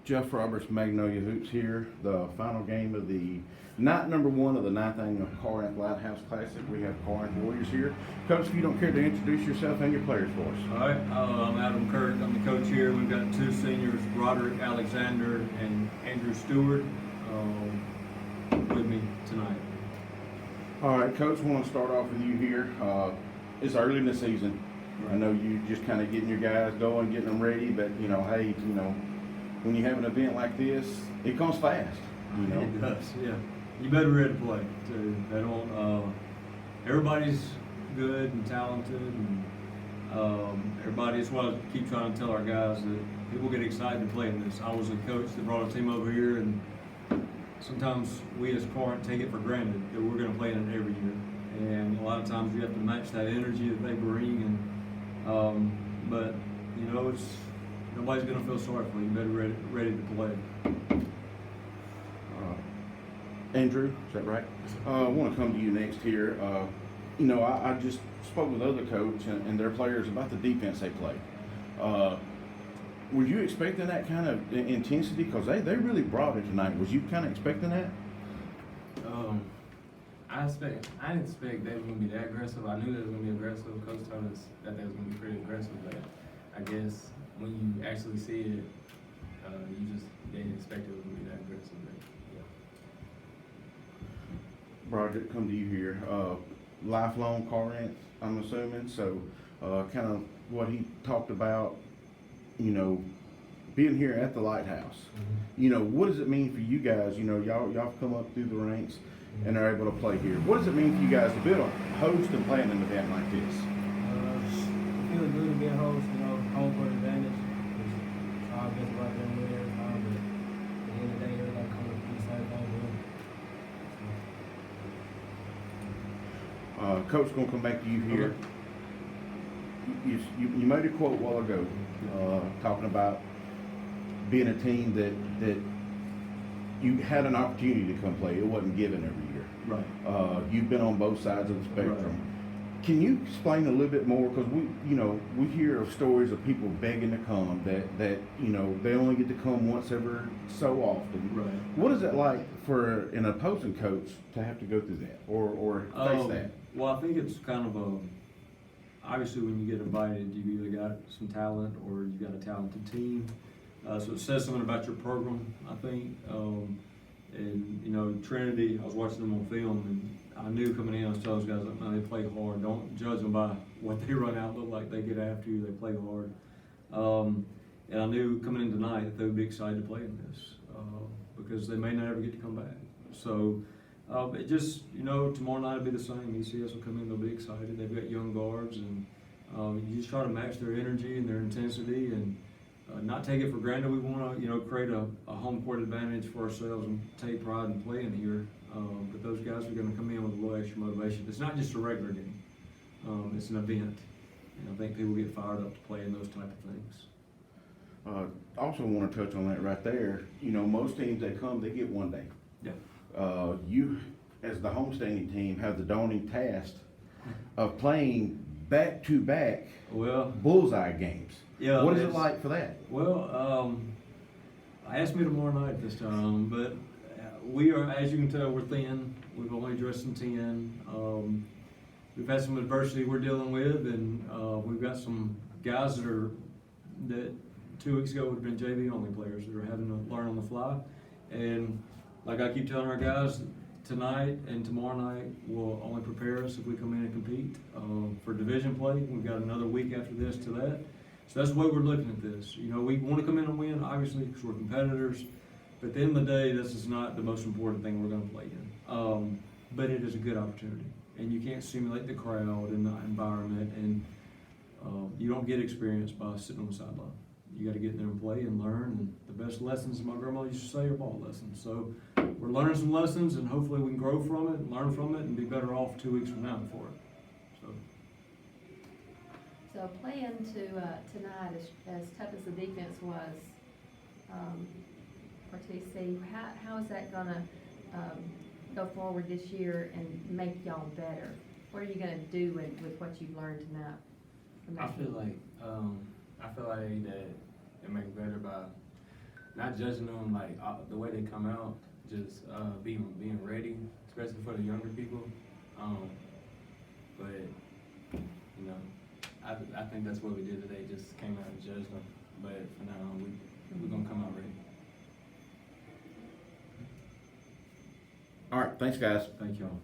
Jeff Roberts, Magnolia Hoops here. The final game of the night number one of the 9th annual Corinth Lighthouse Classic. We have Corinth Warriors here. Coach, if you don't care to introduce yourself and your players for us. All right, I'm Adam Kirk. I'm the coach here. We've got two seniors, Broderick Alexander and Steward, with me tonight. All right, Coach, I want to start off with you here. It's early in the season. Right. I know you just kind of getting your guys going, getting them ready, but, hey, when you have an event like this, it comes fast, It does, yeah. You better be ready to play, too. They don't, everybody's good and talented, and everybody, that's what I keep trying to tell our guys, that people get excited to play in this. I was a coach that brought a team over here, and sometimes we as Corinth take it for granted that we're going to play in it every year. And a lot of times you have to match that energy that they bring, and but it's nobody's going to feel sorry for you. You better be ready to play. Andrew, is that right? I want to come to you next here. I just spoke with other coach and their players about the defense they play. Were you expecting that kind of intensity? Because they really brought it tonight. Was you kind of expecting that? I didn't expect they were going to be that aggressive. I knew they were going to be aggressive. Coach told us that they was going to be pretty aggressive, but I guess when you actually see it, you just didn't expect it was going to be that aggressive. But, yeah. Broderick, come to you here. Lifelong Corinth, I'm assuming. So, kind of what he talked about, being here at the Lighthouse. Mm-hmm. What does it mean for you guys? Y'all come up through the ranks and are able to play here. What does it mean for you guys to be able to host and play in an event like this? It feels good to be a host, home court advantage. Try our best right there with every time, but at the end of the day, everybody comes to the same thing. Coach, gonna come back to you here. You made a quote a while ago, talking about being a team that you had an opportunity to come play. It wasn't given every year. Right. You've been on both sides of the spectrum. Right. Can you explain a little bit more? Because we hear of stories of people begging to come that they only get to come once every so often. Right. What is it like for an opposing coach to have to go through that or face that? Well, I think it's kind of obviously when you get invited, you've either got some talent or you've got a talented team. So it says something about your program, I think. And Trinity, I was watching them on film, and I knew coming in, I was telling those guys, like, man, they play hard. Don't judge them by what they run out, look like they get after you. They play hard. And I knew coming in tonight that they would be excited to play in this because they may not ever get to come back. So it just, tomorrow night will be the same. ECS will come in, they'll be excited. They've got young guards, and you just try to match their energy and their intensity and not take it for granted. We want to, create a home court advantage for ourselves and take pride in playing here. But those guys are going to come in with a little extra motivation. It's not just a regular game. It's an event. And I think people get fired up to play in those type of things. Also want to touch on that right there. Most teams that come, they get one day. Yeah. You, as the homestanding team, have the daunting task of playing back-to-back bullseye games. Yeah. What is it like for that? Well, I asked me tomorrow night this time, but we are, as you can tell, we're thin. We've only dressed in 10. We've had some adversity we're dealing with, and we've got some guys that 2 weeks ago would have been JV only players that are having to learn on the fly. And like I keep telling our guys, tonight and tomorrow night will only prepare us if we come in and compete for division play. We've got another week after this to that. So that's the way we're looking at this. We want to come in and win, obviously, because we're competitors. But at the end of the day, this is not the most important thing we're going to play in. But it is a good opportunity. And you can't simulate the crowd and the environment. And you don't get experience by sitting on the sideline. You got to get in there and play and learn. And the best lessons, my grandma used to say, are ball lessons. So we're learning some lessons, and hopefully we can grow from it and learn from it and be better off 2 weeks from now for it. So playing tonight, as tough as the defense was for TC, how is that going to go forward this year and make y'all better? What are you going to do with what you've learned tonight? I feel like that it makes better by not judging them like the way they come out, just being ready, especially for the younger people. But you know, I think that's what we did today. Just came out and judged them. But for now, we're gonna come out ready. All right, thanks, guys. Thank y'all.